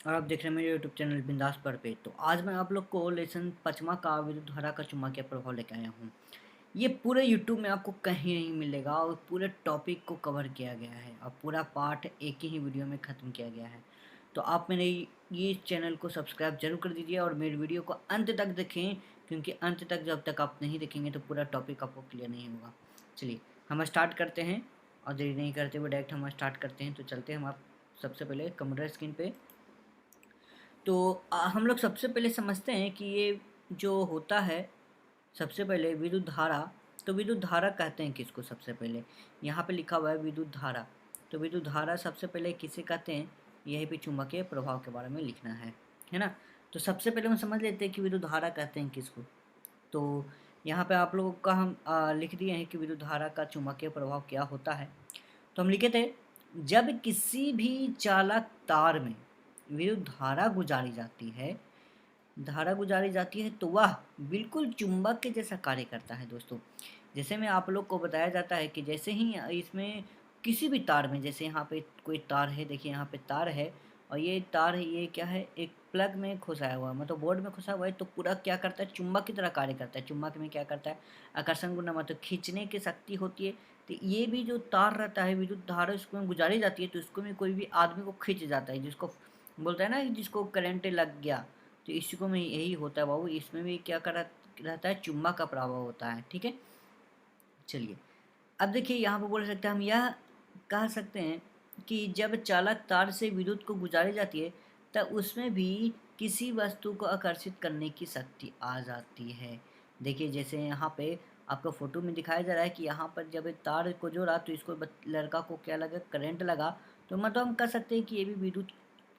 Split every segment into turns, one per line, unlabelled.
और आप देख रहे हैं मेरे यूट्यूब चैनल बिंदास पर पे। तो आज मैं आप लोग को लेसन 5वां का विद्युत धारा का चुंबकीय प्रभाव लेकर आया हूँ। ये पूरे यूट्यूब में आपको कहीं नहीं मिलेगा और पूरे टॉपिक को कवर किया गया है और पूरा पार्ट एक ही वीडियो में ख़त्म किया गया है। तो आप मेरे ये चैनल को सब्सक्राइब जरूर कर दीजिए और मेरे वीडियो को अंत तक देखें, क्योंकि अंत तक जब तक आप नहीं देखेंगे तो पूरा टॉपिक आपको क्लियर नहीं होगा। चलिए हम स्टार्ट करते हैं और देरी नहीं करते हुए डायरेक्ट हम स्टार्ट करते हैं। तो चलते हैं हम आप सबसे पहले कंप्यूटर स्क्रीन पे। तो हम लोग सबसे पहले समझते हैं कि ये जो होता है, सबसे पहले विद्युत धारा। तो विद्युत धारा कहते हैं किसको? सबसे पहले यहाँ पे लिखा हुआ है विद्युत धारा। तो विद्युत धारा सबसे पहले किसे कहते हैं? यहीं पे चुंबकीय प्रभाव के बारे में लिखना है ना। तो सबसे पहले हम समझ लेते हैं कि विद्युत धारा कहते हैं किसको। तो यहाँ पे आप लोगों का हम लिख दिए हैं कि विद्युत धारा का चुंबकीय प्रभाव क्या होता है। तो हम लिखे थे, जब किसी भी चालक तार में विद्युत धारा गुजारी जाती है तो वह बिल्कुल चुंबक के जैसा कार्य करता है दोस्तों। जैसे में आप लोग को बताया जाता है कि जैसे ही इसमें किसी भी तार में, जैसे यहाँ पे कोई तार है, देखिए यहाँ पे तार है और ये तार है, ये क्या है, एक प्लग में घुसाया हुआ है, मतलब बोर्ड में घुसा हुआ है। तो पूरा क्या करता है? चुंबक की तरह कार्य करता है। चुंबक में क्या करता है? आकर्षण गुण, मतलब खींचने की शक्ति होती है। तो ये भी जो तार रहता है, विद्युत धारा इसको गुजारी जाती है तो इसको में कोई भी आदमी को खींच जाता है, जिसको बोलता है ना, जिसको करंट लग गया। तो इसको में यही होता है बाबू, इसमें भी क्या कर रहता है? चुंबक का प्रभाव होता है। ठीक है, चलिए अब देखिए यहाँ पर बोल सकते हैं, हम यह कह सकते हैं कि जब चालक तार से विद्युत को गुजारी जाती है तब उसमें भी किसी वस्तु को आकर्षित करने की शक्ति आ जाती है। देखिए जैसे यहाँ पे आपको फोटो में दिखाया जा रहा है कि यहाँ पर जब तार को जोड़ा तो इसको लड़का को क्या लगा? करंट लगा। तो मतलब हम कह सकते हैं कि ये भी विद्युत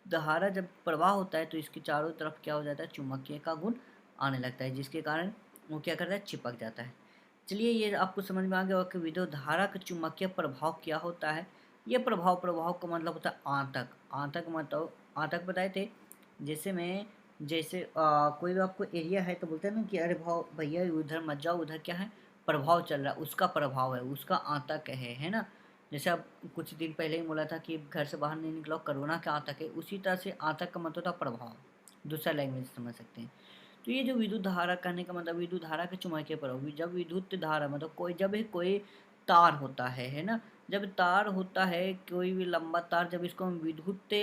धारा जब प्रवाह होता है तो इसके चारों तरफ क्या हो जाता है? चुंबकीय का गुण आने लगता है, जिसके कारण वो क्या करता है? चिपक जाता है। चलिए ये आपको समझ में आ गया होगा कि विद्युत धारा का चुंबकीय प्रभाव क्या होता है। ये प्रभाव का मतलब होता है आंतक। आंतक मतलब आंतक बताए थे। जैसे में जैसे कोई भी आपको एरिया है तो बोलते हैं ना कि अरे भाव भैया उधर मत जाओ, उधर क्या है? प्रभाव चल रहा है, उसका प्रभाव है, उसका आंतक है ना। जैसे अब कुछ दिन पहले ही बोला था कि घर से बाहर नहीं निकलो, कोरोना का आतंक है, उसी तरह से आतंक का मतलब था प्रभाव। दूसरा लैंग्वेज समझ सकते हैं। तो ये जो विद्युत धारा कहने का मतलब विद्युत धारा के चुंबकीय प्रभाव, जब विद्युत धारा मतलब कोई जब भी कोई तार होता है ना, जब तार होता है कोई भी लंबा तार, जब इसको हम विद्युत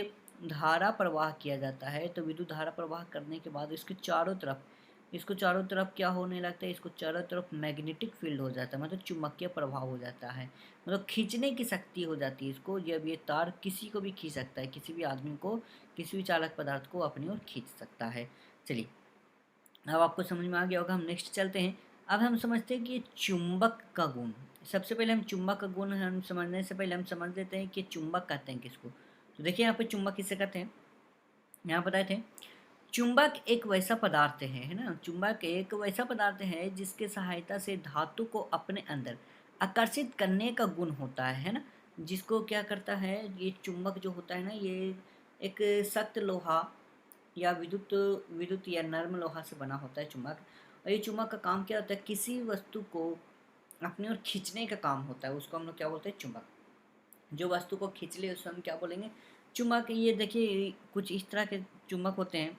धारा प्रवाह किया जाता है तो विद्युत धारा प्रवाह करने के बाद इसको चारों तरफ क्या होने लगता है? इसको चारों तरफ मैग्नेटिक फील्ड हो जाता है, मतलब चुंबकीय प्रभाव हो जाता है, मतलब खींचने की शक्ति हो जाती है इसको। जब ये तार किसी को भी खींच सकता है, किसी भी आदमी को, किसी भी चालक पदार्थ को अपनी ओर खींच सकता है। चलिए अब आपको समझ में आ गया होगा, हम नेक्स्ट चलते हैं। अब हम समझते हैं कि ये चुंबक का गुण। सबसे पहले हम चुंबक का गुण हम समझने से पहले हम समझ लेते हैं कि चुंबक कहते हैं किसको। तो देखिए यहाँ पे चुंबक किसे कहते हैं, यहाँ बताए थे। चुंबक एक वैसा पदार्थ है ना, चुंबक एक वैसा पदार्थ है जिसके सहायता से धातु को अपने अंदर आकर्षित करने का गुण होता है ना। जिसको क्या करता है ये चुंबक जो होता है ना, ये एक सख्त लोहा या विद्युत विद्युत या नर्म लोहा से बना होता है चुंबक। और ये चुंबक का काम क्या होता है? किसी वस्तु को अपनी ओर खींचने का काम होता है, उसको हम लोग क्या बोलते हैं? चुंबक। जो वस्तु को खींच ले उसको हम क्या बोलेंगे? चुंबक। ये देखिए कुछ इस तरह के चुंबक होते हैं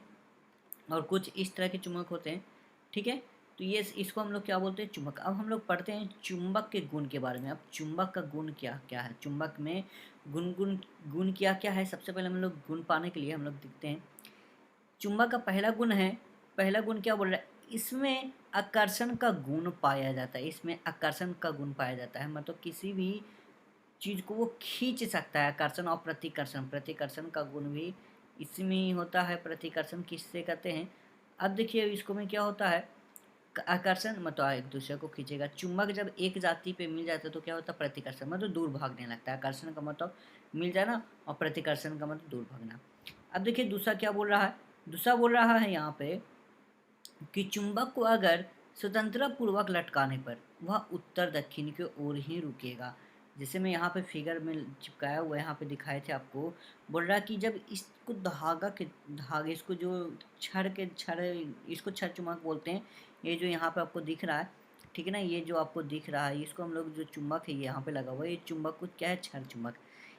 और कुछ इस तरह के चुंबक होते हैं। ठीक है, तो ये इसको हम लोग क्या बोलते हैं? चुंबक। अब हम लोग पढ़ते हैं चुंबक के गुण के बारे में। अब चुंबक का गुण क्या क्या है, चुंबक में गुण गुण गुण क्या क्या है? सबसे पहले हम लोग गुण पाने के लिए हम लोग देखते हैं। चुंबक का पहला गुण है, पहला गुण क्या बोल रहा है? इसमें आकर्षण का गुण पाया जाता है, इसमें आकर्षण का गुण पाया जाता है, मतलब किसी भी चीज़ को वो खींच सकता है। आकर्षण और प्रतिकर्षण, प्रतिकर्षण का गुण भी इसमें ही होता है। प्रतिकर्षण किससे कहते हैं? अब देखिए इसको में क्या होता है? आकर्षण मतलब एक दूसरे को खींचेगा। चुंबक जब एक जाति पे मिल जाता है तो क्या होता है? प्रतिकर्षण, मतलब दूर भागने लगता है। आकर्षण का मतलब मिल जाना और प्रतिकर्षण का मतलब दूर भागना। अब देखिए दूसरा क्या बोल रहा है? दूसरा बोल रहा है यहाँ पे कि चुंबक को अगर स्वतंत्रता पूर्वक लटकाने पर वह उत्तर दक्षिण की ओर ही रुकेगा। जैसे मैं यहाँ पे फिगर में चिपकाया हुआ यहाँ पे दिखाए थे आपको। बोल रहा कि जब इसको धागे इसको जो छड़ इसको छड़ चुंबक बोलते हैं। ये जो यहाँ पे आपको दिख रहा है, ठीक है ना, ये जो आपको दिख रहा है इसको हम लोग जो चुंबक है ये यहाँ पे लगा हुआ है, ये चुंबक को क्या है? छड़ चुंबक।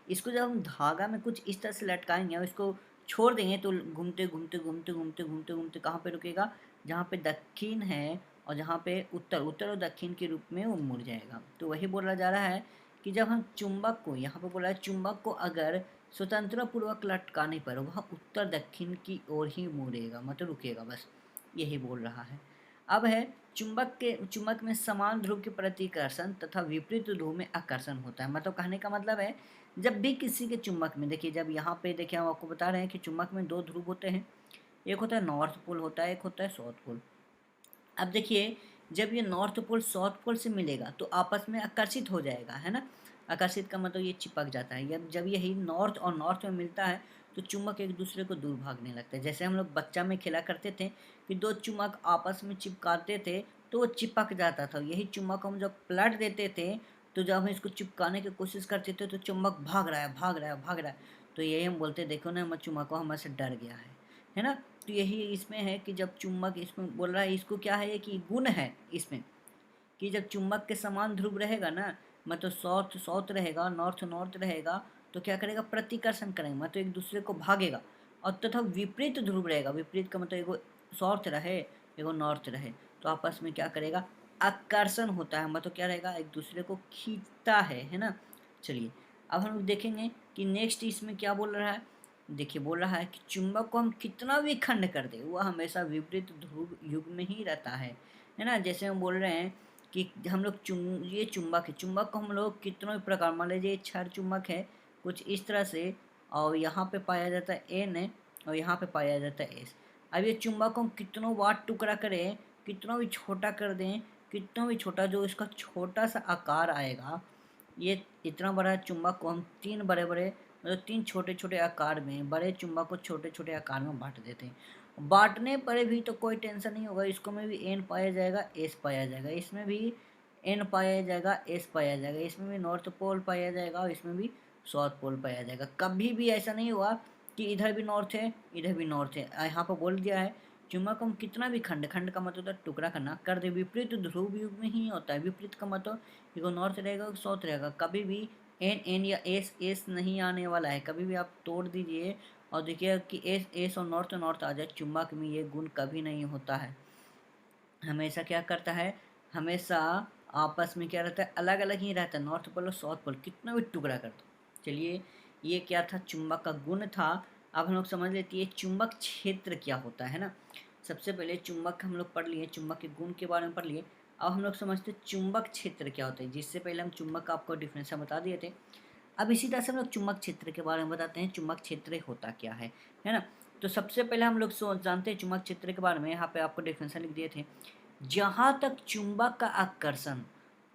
इसको जब हम धागा में कुछ इस तरह से लटकाएंगे और इसको छोड़ देंगे तो घूमते घूमते घूमते घूमते घूमते घूमते कहाँ पे रुकेगा, जहाँ पे दक्षिण है और जहाँ पे उत्तर, उत्तर और दक्षिण के रूप में वो मुड़ जाएगा। तो वही बोला जा रहा है कि जब हम चुंबक को, यहाँ पे बोला है चुंबक को अगर स्वतंत्रता पूर्वक लटकाने पर वह उत्तर दक्षिण की ओर ही मुड़ेगा, मतलब रुकेगा, बस यही बोल रहा है। अब है चुंबक में समान ध्रुव के प्रति आकर्षण तथा विपरीत ध्रुव में आकर्षण होता है। मतलब कहने का मतलब है जब भी किसी के चुंबक में, देखिए जब यहाँ पे देखिए हम आपको बता रहे हैं कि चुंबक में दो ध्रुव होते हैं, एक होता है नॉर्थ पोल होता है, एक होता है साउथ पोल। अब देखिए जब ये नॉर्थ पोल साउथ पोल से मिलेगा तो आपस में आकर्षित हो जाएगा, है ना। आकर्षित का मतलब ये चिपक जाता है। जब यही नॉर्थ और नॉर्थ में मिलता है तो चुम्बक एक दूसरे को दूर भागने लगता है। जैसे हम लोग बच्चा में खेला करते थे कि दो चुम्बक आपस में चिपकाते थे तो वो चिपक जाता था। यही चुम्बक हम जब पलट देते थे तो जब हम इसको चिपकाने की कोशिश करते थे तो चुम्बक भाग रहा है, भाग रहा है, भाग रहा है। तो यही हम बोलते, देखो ना, हमारा चुम्बक हमसे डर गया है ना। तो यही इसमें है कि जब चुम्बक, इसमें बोल रहा है इसको क्या है कि गुण है इसमें, कि जब चुम्बक के समान ध्रुव रहेगा ना, मतलब साउथ साउथ रहेगा, नॉर्थ नॉर्थ रहेगा, तो क्या करेगा, प्रतिकर्षण करेगा, मतलब एक दूसरे को भागेगा। और तथा विपरीत ध्रुव रहेगा, विपरीत का मतलब एगो साउथ रहे एगो नॉर्थ रहे, तो आपस में क्या करेगा, आकर्षण होता है, मतलब क्या रहेगा, एक दूसरे को खींचता है ना। चलिए अब हम लोग देखेंगे कि नेक्स्ट इसमें क्या बोल रहा है। देखिए बोल रहा है कि चुंबक को हम कितना भी खंड कर दे वह हमेशा विपरीत ध्रुव युग में ही रहता है ना। जैसे हम बोल रहे हैं कि हम लोग ये चुंबक है, चुंबक को हम लोग कितनों भी प्रकार, मान लीजिए क्षार चुंबक है कुछ इस तरह से, और यहाँ पे पाया जाता है एन और यहाँ पे पाया जाता है एस। अब ये चुंबक को हम कितनों वाट टुकड़ा करें, कितना भी छोटा कर दें, कितना भी छोटा, जो इसका छोटा सा आकार आएगा, ये इतना बड़ा चुंबक को हम तीन बड़े बड़े, मतलब तीन छोटे छोटे आकार में, बड़े चुंबक को छोटे छोटे आकार में बांट देते हैं। बांटने पर भी तो कोई टेंशन नहीं होगा, इसको में भी एन पाया जाएगा, एस पाया जाएगा, इसमें भी एन पाया जाएगा, एस पाया जाएगा, इसमें भी नॉर्थ पोल पाया जाएगा और इसमें भी साउथ पोल पाया जाएगा। कभी भी ऐसा नहीं हुआ कि इधर भी नॉर्थ है इधर भी नॉर्थ है। यहाँ पर बोल दिया है चुंबक को हम कितना भी खंड, खंड का मतलब होता है टुकड़ा करना, कर दे, विपरीत ध्रुव युग में ही होता है। विपरीत का मतलब एगो नॉर्थ रहेगा एक साउथ रहेगा, कभी भी एन एन या एस एस नहीं आने वाला है। कभी भी आप तोड़ दीजिए और देखिए कि एस एस और नॉर्थ नॉर्थ आ जाए, चुंबक में ये गुण कभी नहीं होता है। हमेशा क्या करता है, हमेशा आपस में क्या रहता है, अलग अलग ही रहता है, नॉर्थ पोल और साउथ पोल कितना भी टुकड़ा कर दो। चलिए ये क्या था, चुंबक का गुण था। अब हम लोग समझ लेते हैं चुंबक क्षेत्र क्या होता है ना। सबसे पहले चुंबक हम लोग पढ़ लिए, चुंबक के गुण के बारे में पढ़ लिए। अब हम लोग समझते चुंबक क्षेत्र क्या होता है, जिससे पहले हम चुंबक का आपको डिफरेंस बता दिए थे। अब इसी तरह से हम लोग चुंबक क्षेत्र के बारे में बताते हैं, चुंबक क्षेत्र होता क्या है ना। तो सबसे पहले हम लोग जानते हैं चुंबक क्षेत्र के बारे में, यहाँ पे आपको डिफरेंस लिख दिए थे। जहाँ तक चुंबक का आकर्षण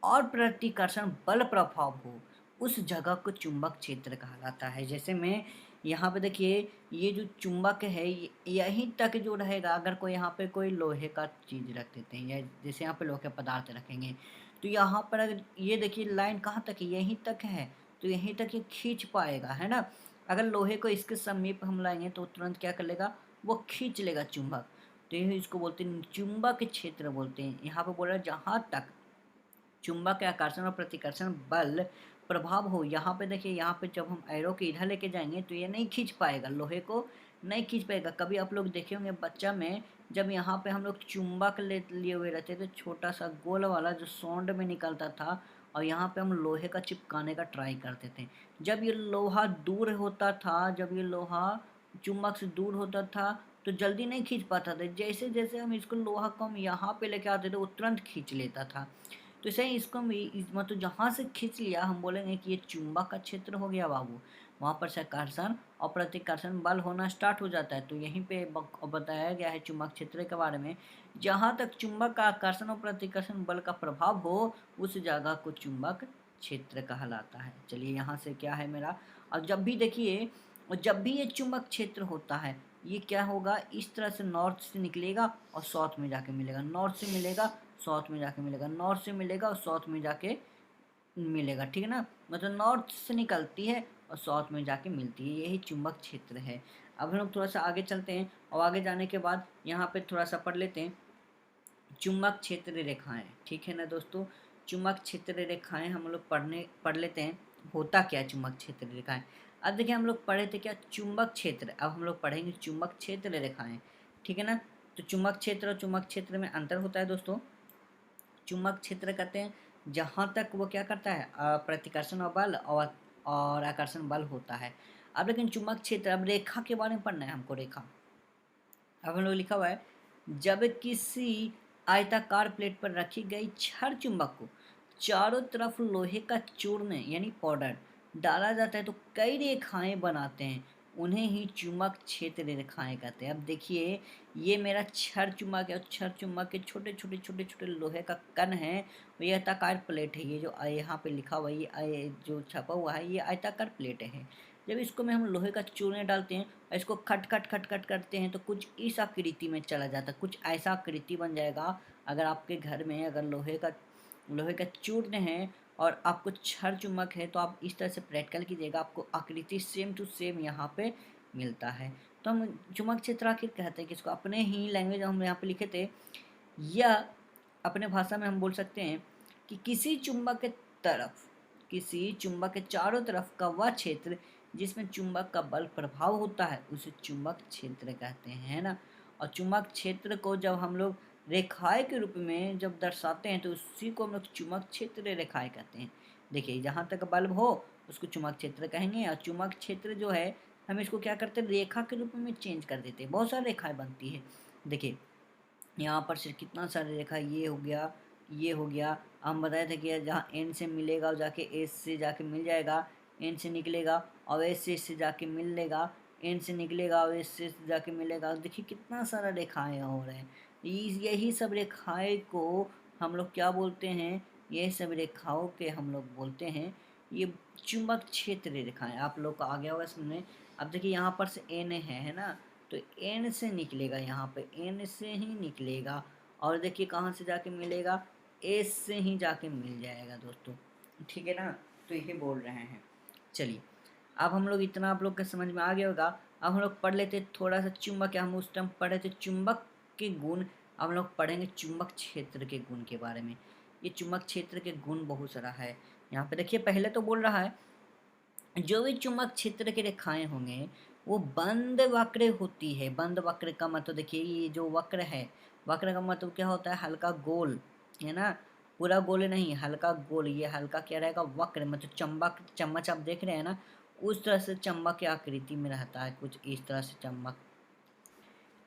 और प्रतिकर्षण बल प्रभाव हो उस जगह को चुंबक क्षेत्र कहलाता है। जैसे मैं यहाँ पे देखिए, ये जो चुंबक है यहीं तक जो रहेगा, अगर कोई यहाँ पे कोई लोहे का चीज़ रख देते हैं, या जैसे यहाँ पे लोहे का पदार्थ रखेंगे, तो यहाँ पर अगर ये देखिए लाइन कहाँ तक है, यहीं तक है, तो यहीं तक ये खींच पाएगा, है ना। अगर लोहे को इसके समीप हम लाएंगे तो तुरंत क्या कर लेगा, वो खींच लेगा चुंबक। तो ये इसको बोलते हैं चुंबक क्षेत्र बोलते हैं। यहाँ पे बोल रहा है जहाँ तक चुंबक के आकर्षण और प्रतिकर्षण बल प्रभाव हो। यहाँ पे देखिए, यहाँ पे जब हम एरो के इधर लेके जाएंगे तो ये नहीं खींच पाएगा, लोहे को नहीं खींच पाएगा। कभी आप लोग देखे होंगे बच्चा में, जब यहाँ पे हम लोग चुंबक लिए हुए रहते थे, छोटा सा गोल वाला जो सौंड में निकलता था, और यहाँ पे हम लोहे का चिपकाने का ट्राई करते थे। जब ये लोहा दूर होता था, जब ये लोहा चुंबक से दूर होता था तो जल्दी नहीं खींच पाता था। जैसे जैसे हम इसको लोहा को हम यहाँ पे लेके आते थे वो तुरंत खींच लेता था। तो ऐसे ही इसको हम मतलब जहाँ से खींच लिया हम बोलेंगे कि ये चुंबक का क्षेत्र हो गया बाबू। वहाँ पर से आकर्षण और प्रतिकर्षण बल होना स्टार्ट हो जाता है। तो यहीं पे बताया गया है चुंबक क्षेत्र के बारे में, जहाँ तक चुंबक का आकर्षण और प्रतिकर्षण बल का प्रभाव हो उस जगह को चुंबक क्षेत्र कहलाता है। चलिए यहाँ से क्या है मेरा, और जब भी देखिए, और जब भी ये चुंबक क्षेत्र होता है ये क्या होगा, इस तरह से नॉर्थ से निकलेगा और साउथ में जाके मिलेगा, नॉर्थ से मिलेगा साउथ में जाके मिलेगा, नॉर्थ से मिलेगा और साउथ में जाके मिलेगा, ठीक है ना। मतलब नॉर्थ से निकलती है और साउथ में जाके मिलती है, यही चुंबक क्षेत्र है। अब हम लोग थोड़ा सा आगे चलते हैं और आगे जाने के बाद यहाँ पे थोड़ा सा पढ़ लेते हैं चुंबक क्षेत्र रेखाएं, ठीक है ना दोस्तों। चुंबक क्षेत्र रेखाएं हम लोग पढ़ लेते हैं, होता क्या है चुंबक क्षेत्र रेखाएं। अब देखिए हम लोग पढ़े थे क्या, चुंबक क्षेत्र, अब हम लोग पढ़ेंगे चुंबक क्षेत्र रेखाएं, ठीक है ना। तो चुंबक क्षेत्र और चुंबक क्षेत्र में अंतर होता है दोस्तों। चुंबक क्षेत्र कहते हैं जहाँ तक वो क्या करता है, प्रतिकर्षण और बल और आकर्षण बल होता है। अब लेकिन चुंबक क्षेत्र, अब रेखा के बारे में पढ़ना है हमको, रेखा। अब हम लोग लिखा हुआ है, जब किसी आयताकार प्लेट पर रखी गई छड़ चुंबक को चारों तरफ लोहे का चूर्ण यानी पाउडर डाला जाता है तो कई रेखाएं बनाते हैं, उन्हें ही चुंबक क्षेत्र रेखाएं कहते हैं। अब देखिए ये मेरा छड़ चुंबक है और छड़ चुंबक के छोटे छोटे छोटे छोटे लोहे का कण है, ये आयताकार प्लेट है, ये जो यहाँ पे लिखा हुआ है, ये जो छपा हुआ है ये आयताकार प्लेट है। जब इसको में हम लोहे का चूर्ण डालते हैं और इसको खट खट खट खट करते हैं तो कुछ इस आकृति में चला जाता है, कुछ ऐसा आकृति बन जाएगा। अगर आपके घर में अगर लोहे का चूर्ण है और आपको छड़ चुम्बक है तो आप इस तरह से प्रैक्टिकल कीजिएगा, आपको आकृति सेम टू सेम यहाँ पे मिलता है। तो हम चुंबक क्षेत्र आखिर कहते हैं किसको, अपने ही लैंग्वेज हम यहाँ पे लिखे थे, या अपने भाषा में हम बोल सकते हैं कि किसी चुंबक के चारों तरफ का वह क्षेत्र जिसमें चुंबक का बल प्रभाव होता है उसे चुंबक क्षेत्र कहते हैं ना। और चुंबक क्षेत्र को जब हम लोग रेखाएं के रूप में जब दर्शाते हैं तो उसी को हम लोग चुंबक क्षेत्र रेखाएं कहते हैं। देखिए जहाँ तक बल्ब हो उसको चुंबक क्षेत्र कहेंगे, और चुंबक क्षेत्र जो है हम इसको क्या करते हैं, रेखा के रूप में चेंज कर देते हैं, बहुत सारी रेखाएं बनती है। देखिए यहाँ पर से कितना सारे रेखा, ये हो गया, ये हो गया। हम बताए थे कि जहाँ एन से मिलेगा और जाके एस से जाके मिल जाएगा, एन से निकलेगा और एस से जाके मिल लेगा, एन से निकलेगा और एस से जाके मिलेगा। देखिए कितना सारा रेखाएं हो रहे हैं। यही सब रेखाएं को हम लोग क्या बोलते हैं, ये सब रेखाओं के हम लोग बोलते हैं ये चुंबक क्षेत्र रेखाएं। आप लोग को आ गया होगा समझने। अब देखिए यहाँ पर से एन है ना, तो एन से निकलेगा, यहाँ पे एन से ही निकलेगा और देखिए कहाँ से जाके मिलेगा, एस से ही जाके मिल जाएगा दोस्तों, ठीक है ना। तो यही बोल रहे हैं। चलिए अब हम लोग इतना आप लोग के समझ में आ गया होगा। अब हम लोग पढ़ लेते थोड़ा सा चुंबक, हम उस टाइम पढ़े थे चुंबक के गुण, अब हम लोग पढ़ेंगे चुंबक क्षेत्र के गुण के बारे में। ये चुंबक क्षेत्र के गुण बहुत सारा है। यहाँ पे देखिए पहले तो बोल रहा है जो भी चुंबक क्षेत्र के रेखाएं होंगे वो बंद वक्र होती है। बंद वक्र का मतलब देखिए ये जो वक्र है, वक्र का मतलब क्या होता है, हल्का गोल, है ना, पूरा गोल नहीं, हल्का गोल। ये हल्का क्या रहेगा, वक्र, मतलब चम्बक, चम्मच आप देख रहे हैं ना, उस तरह से चम्बक की आकृति में रहता है, कुछ इस तरह से चम्बक,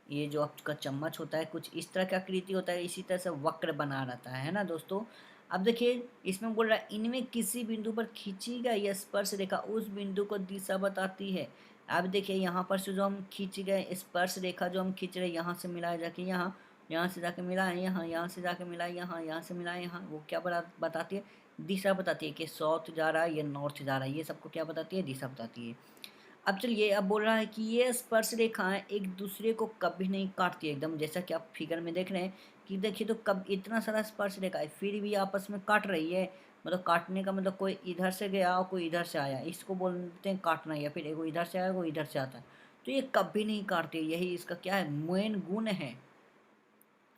ये जो आपका चम्मच होता है कुछ इस तरह की आकृति होता है, इसी तरह से वक्र बना रहता है ना दोस्तों। अब देखिए इसमें बोल रहा है इनमें किसी बिंदु पर खींची गई या स्पर्श रेखा उस बिंदु को दिशा बताती है। अब देखिए यहाँ पर से जो हम खींच गए स्पर्श रेखा जो हम खींच रहे हैं, यहाँ से मिलाया जाके यहाँ, यहाँ से जाके मिला है यहाँ, यहाँ से जाके मिला है यहाँ, यहाँ से मिला है यहाँ, वो क्या बताती है, दिशा बताती है कि साउथ जा रहा है या नॉर्थ जा रहा है, ये सबको क्या बताती है, दिशा बताती है। अब चलिए अब बोल रहा है कि ये स्पर्श रेखाएं एक दूसरे को कभी नहीं काटती, एकदम जैसा कि आप फिगर में देख रहे हैं कि देखिए तो कब इतना सारा स्पर्श रेखा है फिर भी आपस में काट रही है। मतलब काटने का मतलब कोई इधर से गया और कोई इधर से आया, इसको बोलते हैं काटना, या फिर एगो इधर से आया वो इधर से आता है, तो ये कभी नहीं काटते, यही इसका क्या है, मेन गुण है।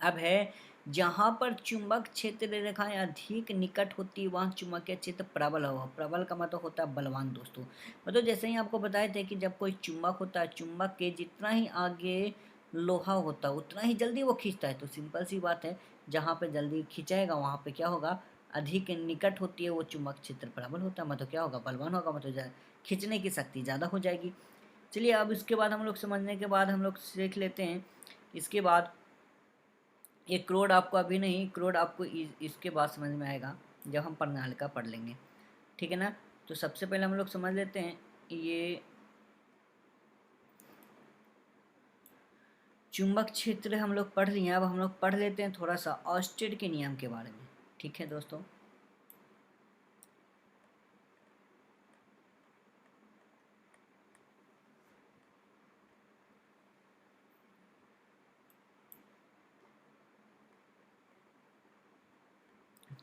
अब है जहाँ पर चुंबक क्षेत्र रेखाएं अधिक निकट होती है वहाँ चुंबकीय क्षेत्र प्रबल होगा। प्रबल का मतलब होता है बलवान दोस्तों। मतलब जैसे ही आपको बताए थे कि जब कोई चुंबक होता है, चुंबक के जितना ही आगे लोहा होता है उतना ही जल्दी वो खींचता है। तो सिंपल सी बात है, जहाँ पे जल्दी खींचेगा वहाँ पे क्या होगा, अधिक निकट होती है वो चुंबक क्षेत्र प्रबल होता है, मतलब क्या होगा, बलवान होगा, मतलब खींचने की शक्ति ज़्यादा हो जाएगी। चलिए अब इसके बाद हम लोग समझने के बाद हम लोग सीख लेते हैं। इसके बाद ये क्रोड आपको अभी नहीं, क्रोड आपको इसके बाद समझ में आएगा जब हम प्रणालिका पढ़ लेंगे, ठीक है ना। तो सबसे पहले हम लोग समझ लेते हैं ये चुंबक क्षेत्र हम लोग पढ़ लिए। अब हम लोग पढ़ लेते हैं थोड़ा सा ऑस्टेड के नियम के बारे में, ठीक है दोस्तों।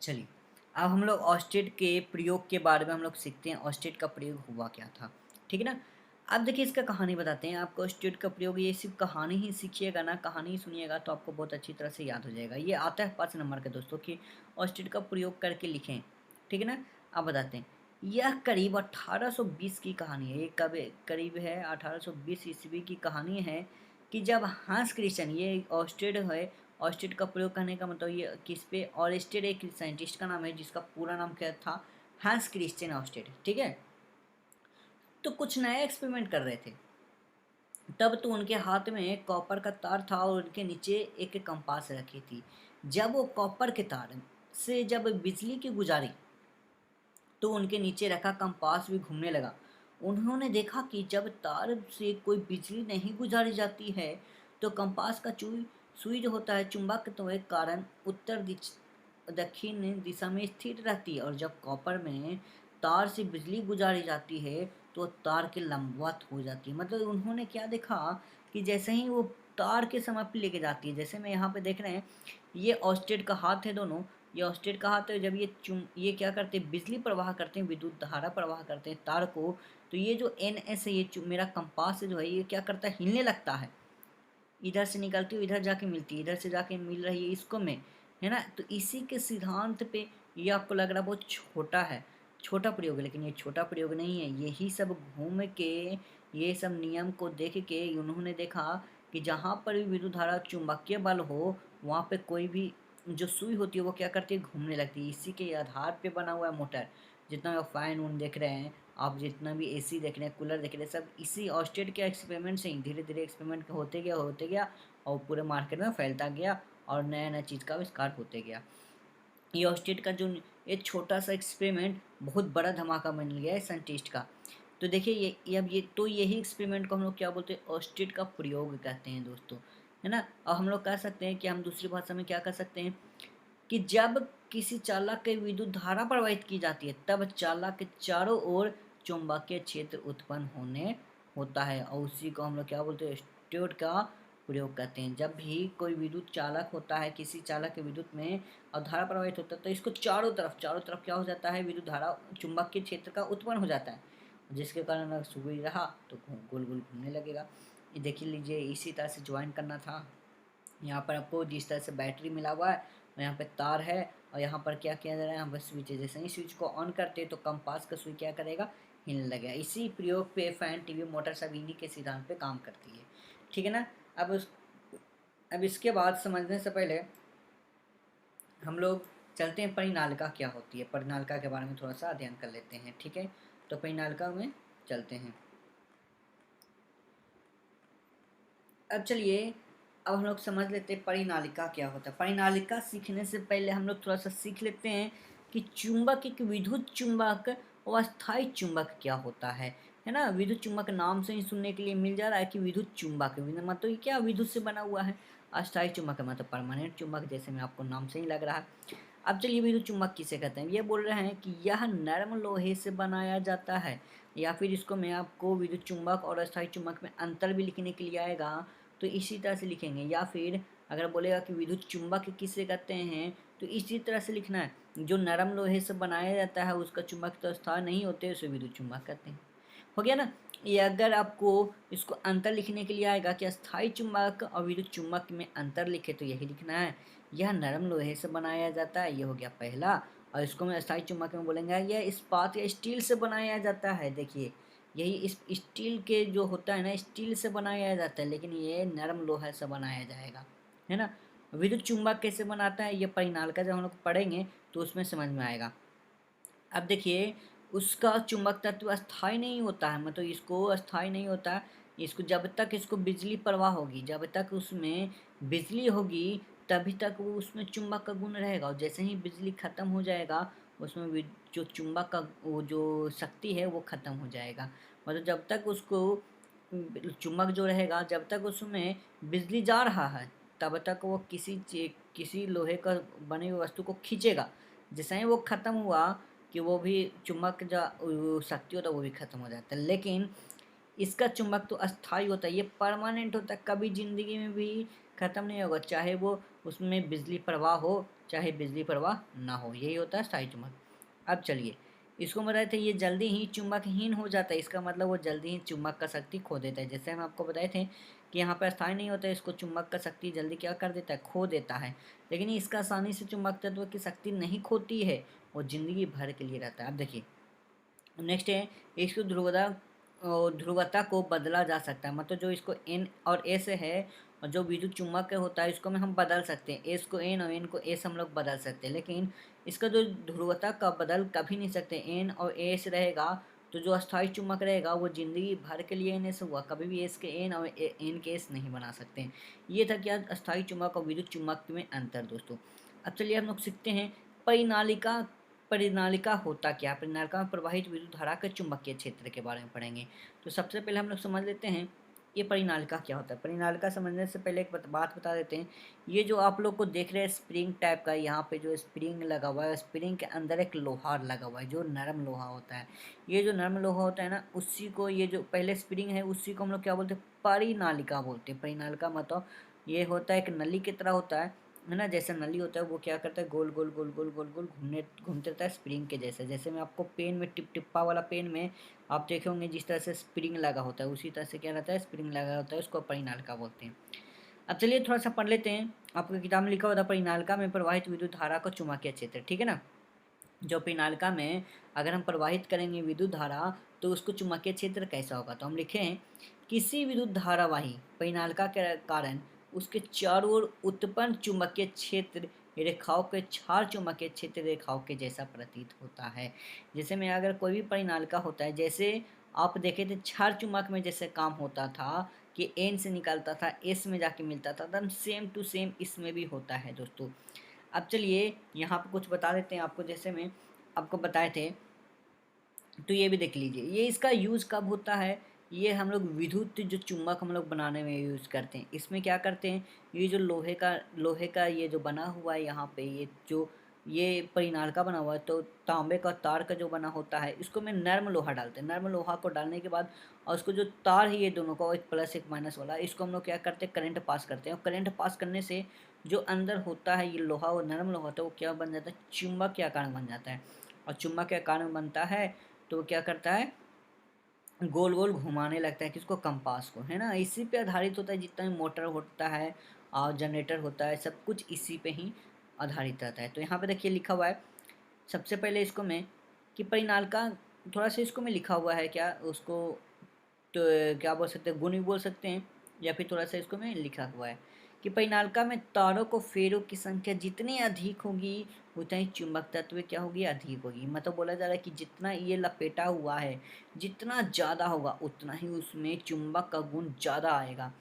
चलिए अब हम लोग ऑस्टेड के प्रयोग के बारे में हम लोग सीखते हैं, ऑस्टेड का प्रयोग हुआ क्या था, ठीक है ना। अब देखिए इसका कहानी बताते हैं आपको। ऑस्टेड का प्रयोग, ये सिर्फ कहानी ही सीखिएगा ना, कहानी ही सुनिएगा तो आपको बहुत अच्छी तरह से याद हो जाएगा। ये आता है 5 नंबर के दोस्तों कि ऑस्टेड का प्रयोग करके लिखें, ठीक है ना। अब बताते हैं यह करीब 1820 की कहानी है। ये कब करीब है 1820 ईस्वी की कहानी है कि जब हांस क्रिश्चियन, ये ऑस्टेड है। ऑस्टेड का प्रयोग करने का मतलब ये किस पे, ऑस्टेड एक साइंटिस्ट का नाम है जिसका पूरा नाम क्या था, हांस क्रिश्चियन ऑस्टेड, ठीक है। तो कुछ नया एक्सपेरिमेंट कर रहे थे। तब तो उनके हाथ में कॉपर का तार था और उनके नीचे एक कंपास रखी थी। जब वो कॉपर के तार से जब बिजली की गुजारी तो उनके नीचे रखा कंपास भी घूमने लगा। उन्होंने देखा कि जब तार से कोई बिजली नहीं गुजारी जाती है तो कंपास का सुई जो होता है चुंबक तो के कारण उत्तर दक्षिण दिशा में स्थिर रहती है, और जब कॉपर में तार से बिजली गुजारी जाती है तो तार के लंबवत हो जाती है। मतलब उन्होंने क्या देखा कि जैसे ही वो तार के समाप्त लेके जाती है, जैसे मैं यहाँ पे देख रहे हैं ये ऑस्टेड का हाथ है दोनों, ये ऑस्टेट कहा तो जब ये क्या करते हैं, बिजली प्रवाह करते हैं, विद्युत धारा प्रवाह करते हैं तार को, तो ये जो एन एस है, ये मेरा कंपास जो है ये क्या करता है, हिलने लगता है। इधर से निकलती हुई इधर जाके मिलती है, इधर से जाके मिल रही है इसको में, है ना। तो इसी के सिद्धांत पे ये आपको लग रहा बहुत छोटा है, छोटा प्रयोग है, लेकिन ये छोटा प्रयोग नहीं है। यही सब घूम के, ये सब नियम को देख के उन्होंने देखा कि जहाँ पर भी विद्युत धारा चुंबकीय बल हो वहाँ पे कोई भी जो सुई होती है वो क्या करती है, घूमने लगती है। इसी के आधार पे बना हुआ है मोटर। जितना भी फैन उन देख रहे हैं आप, जितना भी एसी देख रहे हैं, कूलर देख रहे हैं, सब इसी ऑस्टेड के एक्सपेरिमेंट से ही धीरे धीरे एक्सपेरिमेंट होते गया और पूरे मार्केट में फैलता गया और नया नया चीज़ का आविष्कार होते गया। ये ऑस्टेड का जो एक छोटा सा एक्सपेरिमेंट बहुत बड़ा धमाका बन गया है साइंटिस्ट का। तो देखिए ये अब ये तो यही एक्सपेरिमेंट को हम लोग क्या बोलते हैं, ऑस्टेड का प्रयोग कहते हैं दोस्तों, है ना। और हम लोग कह सकते हैं कि हम दूसरी भाषा में क्या कह सकते हैं कि जब किसी चालक के विद्युत धारा प्रवाहित की जाती है तब चालक के चारों ओर चुंबकीय क्षेत्र उत्पन्न होने होता है, और उसी को हम लोग क्या बोलते हैं, स्टेट का प्रयोग करते हैं। जब भी कोई विद्युत चालक होता है, किसी चालक के विद्युत में और धारा प्रवाहित होता है तो इसको चारों तरफ क्या हो जाता है, विद्युत धारा चुंबकीय क्षेत्र का उत्पन्न हो जाता है, जिसके कारण अगर सुई रहा तो गोल गोल घूमने लगेगा। ये देख लीजिए, इसी तरह से ज्वाइन करना था। यहाँ पर आपको जिस तरह से बैटरी मिला हुआ है और यहाँ पे तार है, और यहाँ पर क्या किया जा रहा है, यहाँ पर स्विच है। जैसे ही स्विच को ऑन करते हैं तो कंपास का सुई क्या करेगा, हिलने लगेगा। इसी प्रयोग पे फैन, टीवी, मोटर सब इन्हीं के सिद्धांत पे काम करती है, ठीक है ना। अब अब इसके बाद समझने से पहले हम लोग चलते हैं परिनालिका क्या होती है, परिनालिका के बारे में थोड़ा सा अध्ययन कर लेते हैं, ठीक है। तो परिनालिका में चलते हैं। अब चलिए, अब हम लोग समझ लेते हैं परिनालिका क्या होता है। परिनालिका सीखने से पहले हम लोग थोड़ा सा सीख लेते हैं कि चुंबक, एक विद्युत चुंबक और अस्थायी चुंबक क्या होता है ना। विद्युत चुंबक नाम से ही सुनने के लिए मिल जा रहा है कि विद्युत चुंबक मतलब ये क्या, विद्युत से बना हुआ है। अस्थायी चुंबक मतलब परमानेंट चुंबक, जैसे मैं आपको नाम से ही लग रहा है। अब चलिए, विद्युत चुंबक किसे कहते हैं, ये बोल रहे हैं कि यह नरम लोहे से बनाया जाता है, या फिर इसको मैं आपको विद्युत चुंबक और अस्थायी चुंबक में अंतर भी लिखने के लिए आएगा तो इसी तरह से लिखेंगे, या फिर अगर बोलेगा कि विद्युत चुंबक किसे कहते हैं तो इसी तरह से लिखना है। जो नरम लोहे से बनाया जाता है उसका चुंबक तो स्थायी नहीं होते, उसे विद्युत चुंबक कहते हैं। हो गया ना। ये अगर आपको इसको अंतर लिखने के लिए आएगा कि अस्थायी चुंबक और विद्युत चुंबक में अंतर लिखे तो यही लिखना है, यह नरम लोहे से बनाया जाता है, ये हो गया पहला। और इसको मैं अस्थायी चुंबक में बोलेंगे यह इस्पात या स्टील से बनाया जाता है। देखिए, यही इस स्टील के जो होता है ना, स्टील से बनाया जाता है, लेकिन ये नरम लोहा से बनाया जाएगा, है ना। विद्युत चुंबक कैसे बनाता है ये परिनालिका जब हम लोग पढ़ेंगे तो उसमें समझ में आएगा। अब देखिए, उसका चुंबक तत्व अस्थाई नहीं होता है, मतलब इसको अस्थाई नहीं होता है। इसको जब तक इसको बिजली प्रवाह होगी, जब तक उसमें बिजली होगी तभी तक वो उसमें चुंबक का गुण रहेगा, और जैसे ही बिजली खत्म हो जाएगा उसमें जो चुंबक का वो जो शक्ति है वो खत्म हो जाएगा। मतलब जब तक उसको चुंबक जो रहेगा, जब तक उसमें बिजली जा रहा है तब तक वो किसी लोहे का बने हुए वस्तु को खींचेगा। जैसे ही वो ख़त्म हुआ कि वो भी चुंबक जो शक्ति होता है वो भी ख़त्म हो जाता है। लेकिन इसका चुंबक तो अस्थाई होता है, ये परमानेंट होता है, कभी ज़िंदगी में भी ख़त्म नहीं होगा, चाहे वो उसमें बिजली प्रवाह हो चाहे बिजली प्रवाह ना हो, यही होता है स्थायी चुंबक। अब चलिए, इसको बताए थे ये जल्दी ही चुंबकहीन हो जाता है, इसका मतलब वो जल्दी ही चुंबक का शक्ति खो देता है। जैसे हम आपको बताए थे कि यहाँ पर स्थायी नहीं होता है, इसको चुंबक का शक्ति जल्दी क्या कर देता है, खो देता है। लेकिन इसका आसानी से चुंबक तत्व की शक्ति नहीं खोती है, वो ज़िंदगी भर के लिए रहता है। अब देखिए, नेक्स्ट है इसको ध्रुवता को बदला जा सकता है, मतलब जो इसको एन और एस है और जो विद्युत चुम्बक होता है इसको में हम बदल सकते हैं, एस को एन और एन को एस हम लोग बदल सकते हैं, लेकिन इसका जो ध्रुवता का बदल कभी नहीं सकते, एन और एस रहेगा तो जो अस्थायी चुम्बक रहेगा वो जिंदगी भर के लिए एन एस हुआ, कभी भी एस के एन और एन के एस नहीं बना सकते हैं। ये था क्या अस्थायी चुम्बक और विद्युत चुम्बक में अंतर दोस्तों। अब चलिए हम लोग सीखते हैं परिनालिका। परिनालिका होता क्या, परिनालिका में प्रवाहित विद्युत धारा के चुंबकीय क्षेत्र के बारे में पढ़ेंगे। तो सबसे पहले हम लोग समझ लेते हैं ये परिनालिका क्या होता है। परिनालिका समझने से पहले एक बात बता देते हैं, ये जो आप लोग को देख रहे हैं स्प्रिंग टाइप का, यहाँ पे जो स्प्रिंग लगा हुआ है, स्प्रिंग के अंदर एक लोहा लगा हुआ है जो नरम लोहा होता है। ये जो नरम लोहा होता है ना, उसी को, ये जो पहले स्प्रिंग है उसी को हम लोग क्या बोलते हैं, परिनालिका बोलते हैं। परिनालिका मतलब ये होता है एक नली की तरह होता है ना, जैसे नली होता है वो क्या करता है, गोल गोल गोल गोल गोल गोल घूमते रहता है स्प्रिंग के जैसे। जैसे मैं आपको पेन में टिप्पा वाला पेन में आप देखे होंगे जिस तरह से स्प्रिंग लगा होता है, उसी तरह से क्या रहता है, स्प्रिंग लगा होता है, उसको परिनालिका बोलते हैं। अब चलिए थोड़ा सा पढ़ लेते हैं, आपकी किताब में लिखा होता है परिनालिका में प्रवाहित विद्युत धारा का चुंबकीय क्षेत्र, ठीक है ना। जो परिनालिका में अगर हम प्रवाहित करेंगे विद्युत धारा तो उसको चुंबकीय क्षेत्र कैसा होगा, तो हम लिखें किसी विद्युत धारावाही परिनालिका के कारण उसके चारों ओर उत्पन्न चुंबकीय क्षेत्र रेखाओं के क्षार चुंबकीय क्षेत्र रेखाओं के जैसा प्रतीत होता है। जैसे में अगर कोई भी परिनालिका होता है, जैसे आप देखे थे क्षार चुंबक में जैसे काम होता था कि एन से निकलता था एस में जाके मिलता था, एकदम सेम टू सेम इसमें भी होता है दोस्तों। अब चलिए यहाँ पे कुछ बता देते हैं आपको, जैसे मैं आपको बताए थे तो ये भी देख लीजिए, ये इसका यूज़ कब होता है, ये हम लोग विद्युत जो चुम्बक हम लोग बनाने में यूज़ करते हैं। इसमें क्या करते हैं, ये जो लोहे का ये जो बना हुआ है यहाँ पे, ये जो ये परिनालिका बना हुआ है, तो तांबे का तार का जो बना होता है इसको में नर्म लोहा डालते हैं। नर्म लोहा को डालने के बाद और उसको जो तार है ये दोनों का, एक प्लस एक माइनस वाला, इसको हम लोग क्या करते हैं, करंट पास करते हैं। और करंट पास करने से जो अंदर होता है ये लोहा, वो नरम लोहा होता है, वो क्या बन जाता है, चुंबक के आकार में बन जाता है। और चुंबक के आकार में बनता है तो वो क्या करता है, गोल गोल घुमाने लगता है किसको, कंपास को, है ना। इसी पे आधारित होता है, जितना भी मोटर होता है और जनरेटर होता है, सब कुछ इसी पे ही आधारित रहता है। तो यहाँ पे देखिए लिखा हुआ है सबसे पहले इसको मैं कि परिनालिका, थोड़ा सा इसको में लिखा हुआ है क्या उसको, तो क्या बोल सकते हैं, गुण भी बोल सकते हैं, या फिर थोड़ा सा इसको में लिखा हुआ है कि परिनालिका में तारों को फेरों की संख्या जितनी अधिक होगी उतना ही चुंबक तत्व क्या होगी, अधिक होगी। मतलब बोला जा रहा है कि जितना ये लपेटा हुआ है जितना ज़्यादा होगा उतना ही उसमें चुंबक का गुण ज़्यादा आएगा।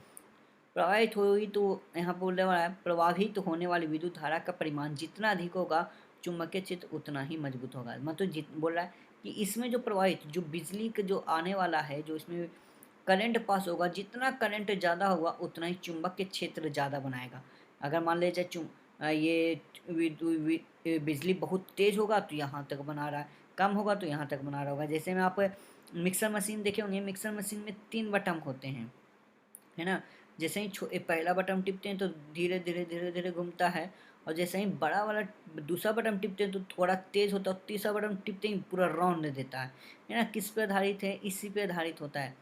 प्रवाहित हुई तो यहाँ पर बोलने वाला है प्रवाहित होने वाली विद्युत धारा का परिमाण जितना अधिक होगा चुंबकीय क्षेत्र उतना ही मजबूत होगा। मतलब बोल रहा है कि इसमें जो प्रवाहित जो बिजली का जो आने वाला है, जो इसमें करंट पास होगा, जितना करंट ज़्यादा होगा उतना ही चुंबक के क्षेत्र ज़्यादा बनाएगा। अगर मान लीजिए ये बिजली बहुत तेज़ होगा तो यहाँ तक बना रहा है, कम होगा तो यहाँ तक बना रहा होगा। जैसे में आप मिक्सर मशीन देखे होंगे, मिक्सर मशीन में 3 बटन होते हैं, है ना। जैसे ही पहला बटन टिपते हैं तो धीरे धीरे धीरे धीरे घूमता है, और जैसे ही बड़ा वाला दूसरा बटन टिपते हैं तो थोड़ा तेज़ होता है, तीसरा बटन टिपते ही पूरा राउंड दे देता है ना। किस पे आधारित है, इसी पे आधारित होता है,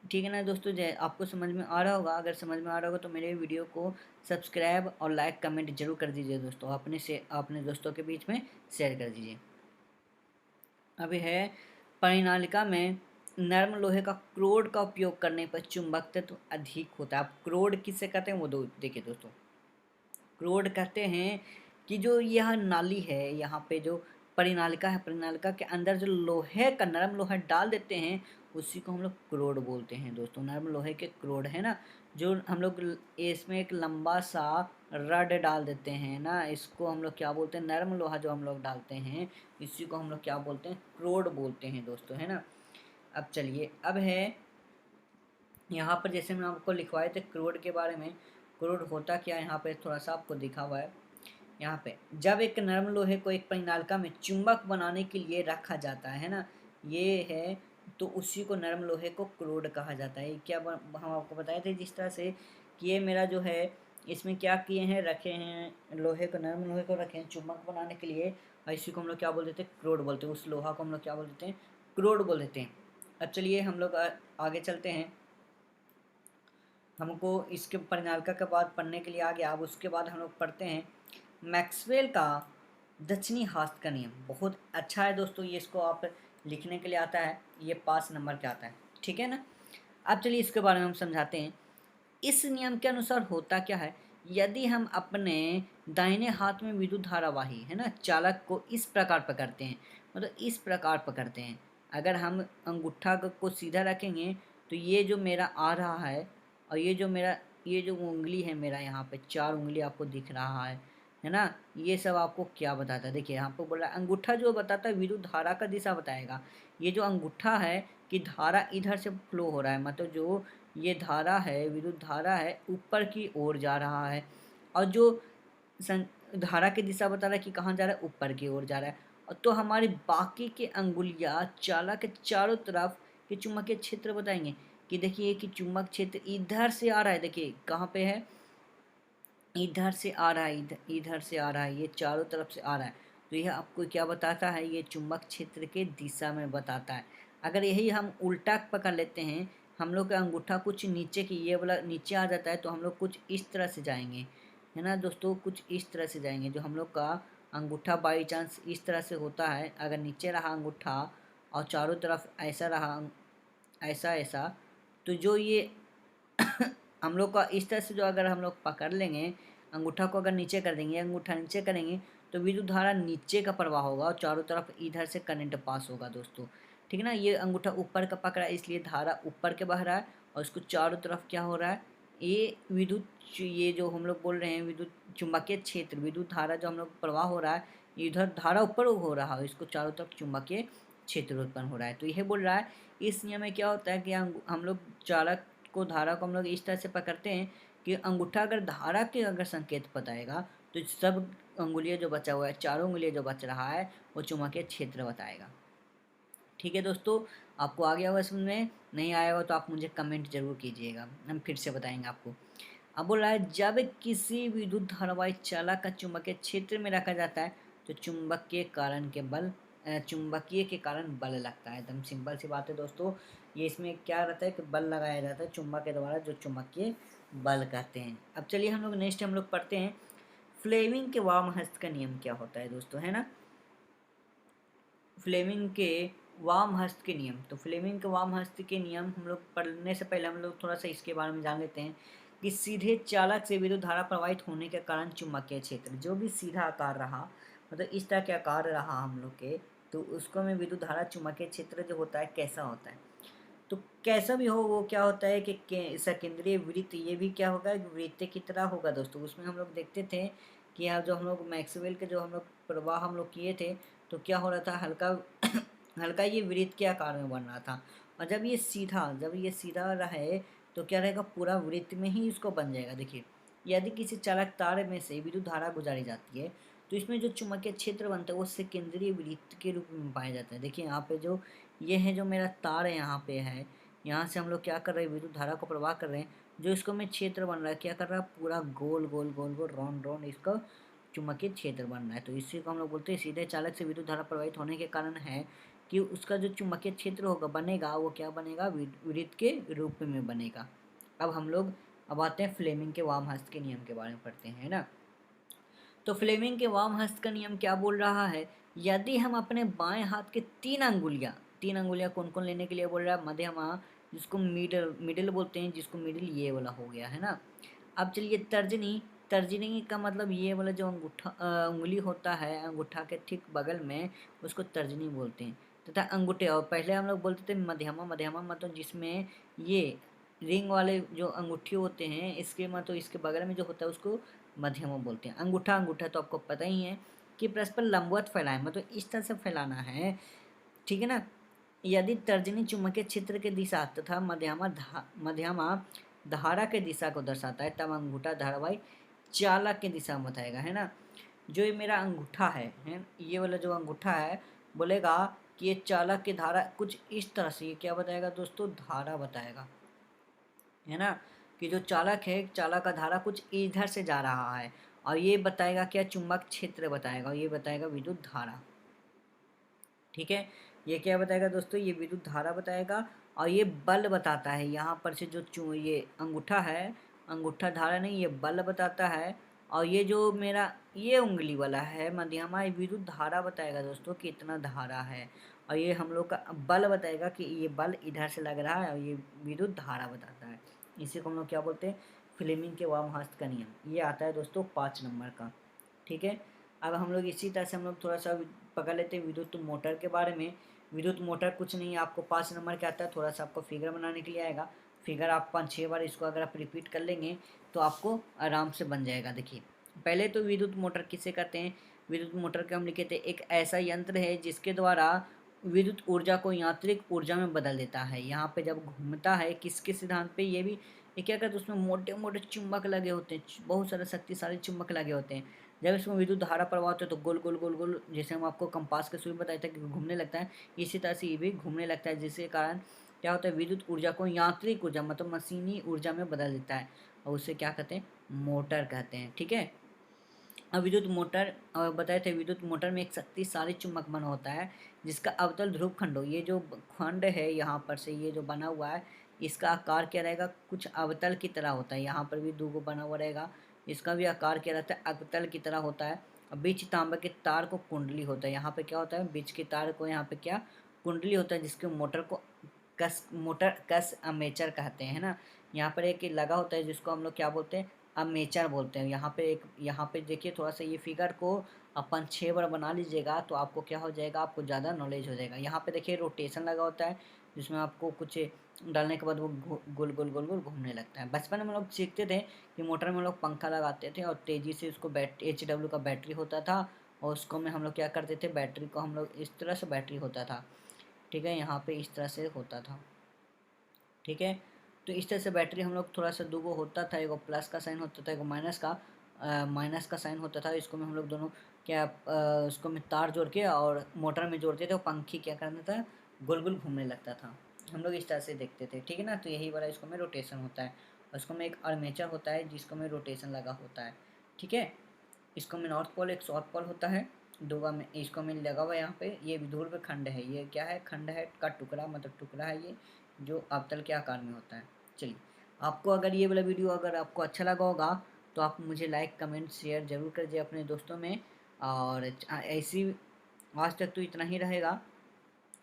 ठीक है ना दोस्तों। जय आपको समझ में आ रहा होगा, अगर समझ में आ रहा होगा तो मेरे वीडियो को सब्सक्राइब और लाइक कमेंट जरूर कर दीजिए दोस्तों, अपने दोस्तों के बीच में शेयर कर दीजिए। अभी है परिनालिका में नर्म लोहे का क्रोड का उपयोग करने पर चुंबक तत्व अधिक होता है। अब क्रोड किससे कहते हैं वो देखिए दोस्तों, क्रोड कहते हैं कि जो यह नाली है, यहाँ पे जो परिनालिका है, परिनालिका के अंदर जो लोहे का नरम लोहा डाल देते हैं उसी को हम लोग क्रोड बोलते हैं दोस्तों। नरम लोहे के क्रोड है ना, जो हम लोग इसमें एक लंबा सा रड डाल देते हैं ना, इसको हम लोग क्या बोलते हैं, नरम लोहा जो हम लोग डालते हैं इसी को हम लोग क्या बोलते हैं, क्रोड बोलते हैं दोस्तों, है ना। अब चलिए, अब है यहाँ पर जैसे मैं आपको लिखवाए थे क्रोड के बारे में, क्रोड होता क्या है यहाँ पे थोड़ा सा आपको दिखा हुआ है। यहाँ पे जब एक नरम लोहे को एक परिनालिका में चुंबक बनाने के लिए रखा जाता है ना, ये है, तो उसी को नरम लोहे को क्रोड कहा जाता है। क्या हम आपको बताए थे जिस तरह से कि ये मेरा जो है इसमें क्या किए हैं, रखे हैं लोहे को, नरम लोहे को रखे हैं चुंबक बनाने के लिए, और इसी को हम लोग क्या बोल देते हैं, क्रोड बोलते हैं। उस लोहा को हम लोग क्या बोल देते हैं, क्रोड बोल देते हैं। अब चलिए हम लोग आगे चलते हैं, हमको इसके परिनालिका के बाद पढ़ने के लिए आ गया। अब उसके बाद हम लोग पढ़ते हैं मैक्सवेल का दक्षिणी हाथ का नियम। बहुत अच्छा है दोस्तों, ये इसको आप लिखने के लिए आता है, ये 5 नंबर का आता है, ठीक है ना। अब चलिए इसके बारे में हम समझाते हैं। इस नियम के अनुसार होता क्या है, यदि हम अपने दाहिने हाथ में विद्युत धारावाही है ना चालक को इस प्रकार पकड़ते हैं, मतलब इस प्रकार पकड़ते हैं, अगर हम अंगूठा को सीधा रखेंगे तो ये जो मेरा आ रहा है, और ये जो मेरा ये जो उंगली है मेरा, यहाँ पे 4 उंगली आपको दिख रहा है ना, ये सब आपको क्या बताता है, देखिए यहाँ पे बोल रहा है अंगूठा जो बताता है विद्युत धारा का दिशा बताएगा। ये जो अंगूठा है कि धारा इधर से फ्लो हो रहा है, मतलब जो ये धारा है, विद्युत धारा है, ऊपर की ओर जा रहा है, और जो धारा की दिशा बता रहा है कि कहाँ जा रहा है, ऊपर की ओर जा रहा है। और तो हमारी बाकी के अंगुलियां चालक के चारों तरफ के चुंबकीय क्षेत्र बताएंगे, कि देखिए कि चुंबक क्षेत्र इधर से आ रहा है, देखिए कहाँ पे है, इधर से आ रहा है, इधर से आ रहा है, ये चारों तरफ से आ रहा है। तो यह आपको क्या बताता है, ये चुंबक क्षेत्र के दिशा में बताता है। अगर यही हम उल्टा पकड़ लेते हैं, हम लोग का अंगूठा कुछ नीचे की, ये वाला नीचे आ जाता है, तो हम लोग कुछ इस तरह से जाएंगे, है ना दोस्तों, कुछ इस तरह से जाएंगे। जो हम लोग का अंगूठा बाई चांस इस तरह से होता है, अगर नीचे रहा अंगूठा और चारों तरफ ऐसा रहा, ऐसा ऐसा, तो जो ये हम लोग का इस तरह से जो अगर हम लोग पकड़ लेंगे, अंगूठा को अगर नीचे कर देंगे, अंगूठा नीचे करेंगे, तो विद्युत धारा नीचे का प्रवाह होगा और चारों तरफ इधर से करंट पास होगा दोस्तों, ठीक है ना। ये अंगूठा ऊपर का पकड़ा है, इसलिए धारा ऊपर के बह रहा है, और इसको चारों तरफ क्या हो रहा है, ये विद्युत, ये जो हम लोग बोल रहे हैं विद्युत चुंबकीय क्षेत्र, विद्युत धारा जो हम लोग प्रवाह हो रहा है, इधर धारा ऊपर हो रहा है, इसको चारों तरफ चुंबकीय क्षेत्र उत्पन्न हो रहा है। तो यह बोल रहा है इस नियम में क्या होता है कि हम लोग चालक को, धारा को हम लोग इस तरह से पकड़ते हैं कि अंगूठा अगर धारा के अगर संकेत बताएगा, तो सब अंगुलियां जो बचा हुआ है, चारों उंगलियां जो बच रहा है, वो चुंबकीय क्षेत्र बताएगा। ठीक है दोस्तों, आपको आ गया होगा समझ में, नहीं आया होगा तो आप मुझे कमेंट जरूर कीजिएगा, हम फिर से बताएंगे आपको। अब बोल रहा है जब किसी विद्युत धारावाही चालक का चुंबकीय क्षेत्र में रखा जाता है, तो चुंबकीय के कारण बल लगता है। एकदम सिंपल सी बात है दोस्तों, ये इसमें क्या रहता है कि बल लगाया जाता है चुंबक के द्वारा, जो चुंबकीय बल कहते हैं। अब चलिए हम लोग नेक्स्ट हम लोग पढ़ते हैं फ्लेमिंग के वाम हस्त का नियम क्या होता है दोस्तों, है ना। फ्लेमिंग के वाम हस्त के नियम, तो फ्लेमिंग के वाम हस्त के नियम हम लोग पढ़ने से पहले हम लोग थोड़ा सा इसके बारे में जान लेते हैं कि सीधे चालक से विद्युत धारा प्रवाहित होने के कारण चुंबकीय क्षेत्र, जो भी सीधा आकार रहा, मतलब इस तरह के आकार रहा हम लोग के, तो उसको में विद्युत धारा चुंबकीय क्षेत्र जो होता है कैसा होता है, तो कैसा भी हो वो क्या होता है कि सकेंद्रीय वृत्त, ये भी क्या होगा, वृत्त की तरह होगा दोस्तों। उसमें हम लोग देखते थे कि यहाँ जो हम लोग मैक्सवेल के जो हम लोग प्रवाह हम लोग किए थे, तो क्या हो रहा था, हल्का हल्का ये वृत्त के आकार में बन रहा था, और जब ये सीधा रहे, तो क्या रहेगा, पूरा वृत्त में ही इसको बन जाएगा। देखिए यदि किसी चालक तार में से विद्युत धारा गुजारी जाती है, तो इसमें जो चुंबकीय क्षेत्र बनता है वो सेकेंद्रीय वृत्त के रूप में पाया जाता है। देखिए यहाँ पे जो ये है, जो मेरा तार है यहाँ पे है, यहाँ से हम लोग क्या कर रहे हैं, विद्युत धारा को प्रवाह कर रहे हैं, जो इसको में क्षेत्र बन रहा है, क्या कर रहा है, पूरा गोल गोल गोल गोल राउंड राउंड इसका चुंबकीय क्षेत्र बन रहा है। तो इसी को हम लोग बोलते हैं सीधे चालक से विद्युत धारा प्रवाहित होने के कारण है कि उसका जो चुंबकीय क्षेत्र होगा बनेगा, वो क्या बनेगा, वृत्त के रूप में बनेगा। अब आते हैं फ्लेमिंग के वाम हस्त के नियम के बारे में पढ़ते हैं, है ना। तो फ्लेमिंग के वाम हस्त का नियम क्या बोल रहा है, यदि हम अपने बाएं हाथ के तीन अंगुलियां कौन कौन लेने के लिए बोल रहा है, मध्यमा, जिसको मिडल मिडिल बोलते हैं, जिसको मिडिल ये वाला हो गया, है ना। अब चलिए तर्जनी, तर्जनी का मतलब ये वाला जो उंगली होता है अंगूठा के ठीक बगल में, उसको तर्जनी बोलते हैं। तथा अंगूठे, और पहले हम लोग बोलते थे मध्यमा, मध्यमा मतलब जिसमें ये रिंग वाले जो अंगूठी होते हैं, इसके मतलब इसके बगल में जो होता है उसको मध्यमा बोलते हैं। अंगूठा, अंगूठा तो आपको पता ही है कि परस्पर लंबवत फैलाएं, मतलब इस तरह से फैलाना है, ठीक है ना। यदि तर्जनी चुंबकीय क्षेत्र के दिशा तथा मध्यमा धारा के दिशा को दर्शाता है, तब अंगूठा धारावाही चालक की दिशा में बताएगा, है ना। जो ये मेरा अंगूठा है ये वाला जो अंगूठा है, बोलेगा कि ये चालक की धारा कुछ इस तरह से, ये क्या बताएगा दोस्तों, धारा बताएगा, है ना, कि जो चालक है, चालक का धारा कुछ इधर से जा रहा है, और ये बताएगा क्या, चुंबक क्षेत्र बताएगा, और ये बताएगा विद्युत धारा, ठीक है। ये क्या बताएगा दोस्तों, ये विद्युत धारा बताएगा, और ये बल बताता है, यहाँ पर से जो ये अंगूठा है, अंगूठा धारा नहीं, ये बल बताता है, और ये जो मेरा ये उंगली वाला है मध्यमा, ये विद्युत धारा बताएगा दोस्तों, कितना धारा है, और ये हम लोग का बल बताएगा कि ये बल इधर से लग रहा है और ये विद्युत धारा बताता है। इसी को हम लोग क्या बोलते हैं, फ्लेमिंग के वामहस्त का नियम। ये आता है दोस्तों 5 नंबर का। ठीक है, अब हम लोग इसी तरह से हम लोग थोड़ा सा पकड़ लेते हैं विद्युत मोटर के बारे में। विद्युत मोटर कुछ नहीं है, आपको 5 नंबर के आता है। थोड़ा सा आपको फिगर बनाने के लिए आएगा, फिगर आप 5-6 बार इसको अगर आप रिपीट कर लेंगे तो आपको आराम से बन जाएगा। देखिए पहले तो विद्युत मोटर किसे कहते हैं, विद्युत मोटर के हम लिखे थे एक ऐसा यंत्र है जिसके द्वारा विद्युत ऊर्जा को यांत्रिक ऊर्जा में बदल देता है। यहाँ पे जब घूमता है किसके सिद्धांत पे, ये क्या करते हैं, उसमें मोटे मोटे चुंबक लगे होते हैं, बहुत सारे शक्तिशाली चुंबक लगे होते हैं। जब इसमें विद्युत धारा प्रवाह होता है तो गोल गोल गोल गोल, जैसे हम आपको कंपास के सुई में बताया था कि घूमने लगता है, इसी तरह से ये भी घूमने लगता है, जिसके कारण क्या होता है, विद्युत ऊर्जा को यांत्रिक ऊर्जा मतलब मशीनी ऊर्जा में बदल देता है, और उसे क्या कहते हैं, मोटर कहते हैं। ठीक है, अब विद्युत मोटर बताए थे, विद्युत मोटर में एक शक्तिशाली चुंबक बना होता है जिसका अवतल ध्रुव खंड हो, ये जो खंड है यहाँ पर से ये जो बना हुआ है, इसका आकार क्या रहेगा, कुछ अवतल की तरह होता है। यहाँ पर भी दो गो बना हुआ रहेगा, इसका भी आकार क्या रहता है, अवतल की तरह होता है। और बीच तांबे के तार को कुंडली होता है, यहाँ पे क्या होता है, बीच के तार को यहाँ पे क्या कुंडली होता है, जिसके मोटर कस अमेचर कहते हैं ना। यहाँ पर एक लगा होता है जिसको हम लोग क्या बोलते हैं, अमेचर बोलते हैं। यहाँ पे देखिए थोड़ा सा ये फिगर को अपन 6 बार बना लीजिएगा तो आपको क्या हो जाएगा, आपको ज़्यादा नॉलेज हो जाएगा। यहाँ पे देखिए रोटेशन लगा होता है जिसमें आपको कुछ डालने के बाद वो गोल गोल गोल गोल घूमने लगता है। बचपन में हम लोग सीखते थे कि मोटर में हम लोग पंखा लगाते थे और तेज़ी से उसको HW का बैटरी होता था, और उसको में हम लोग क्या करते थे, बैटरी को हम लोग इस तरह से बैटरी होता था। ठीक है, यहाँ पे इस तरह से होता था। ठीक है, तो इस तरह से बैटरी हम लोग थोड़ा सा दो होता था, एगो प्लस का साइन होता था, एगो माइनस का साइन होता था। इसको में हम लोग दोनों क्या उसको में तार जोड़ के और मोटर में जोड़ते थे, और पंखी क्या करना था, गोल गोल घूमने लगता था। हम लोग इस तरह से देखते थे। ठीक है ना, तो यही वाला इसको में रोटेशन होता है, और इसको में एक आर्मेचर होता है जिसको में रोटेशन लगा होता है। ठीक है, इसको में नॉर्थ पोल एक साउथ पोल होता है, दो में इसको में लगा हुआ है। यहाँ पे ये विदुर खंड है, ये क्या है, खंड है का टुकड़ा, मतलब टुकड़ा है ये, जो अवतल के आकार में होता है। चलिए, आपको अगर ये वाला वीडियो अगर आपको अच्छा लगा होगा तो आप मुझे लाइक कमेंट शेयर जरूर करिए अपने दोस्तों में। और ऐसी आज तक तो इतना ही रहेगा।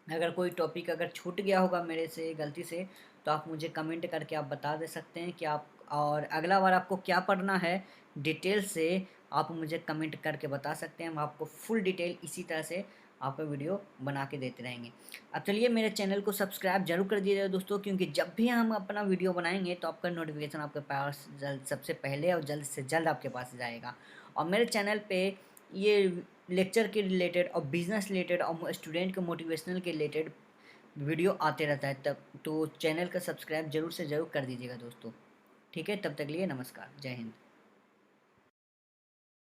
अगर कोई टॉपिक अगर छूट गया होगा मेरे से गलती से तो आप मुझे कमेंट करके आप बता दे सकते हैं कि आप, और अगला बार आपको क्या पढ़ना है डिटेल से आप मुझे कमेंट करके बता सकते हैं। हम आपको फुल डिटेल इसी तरह से आपको वीडियो बना के देते रहेंगे। अब चलिए, मेरे चैनल को सब्सक्राइब जरूर कर दीजिएगा दोस्तों, क्योंकि जब भी हम अपना वीडियो बनाएंगे तो आपका नोटिफिकेशन आपके पास सबसे पहले और जल्द से जल्द आपके पास जाएगा। और मेरे चैनल पे ये लेक्चर के रिलेटेड और बिजनेस रिलेटेड और स्टूडेंट के मोटिवेशनल के रिलेटेड वीडियो आते रहता है, तब तो चैनल का सब्सक्राइब जरूर से ज़रूर कर दीजिएगा दोस्तों। ठीक है, तब तक लिए नमस्कार, जय हिंद।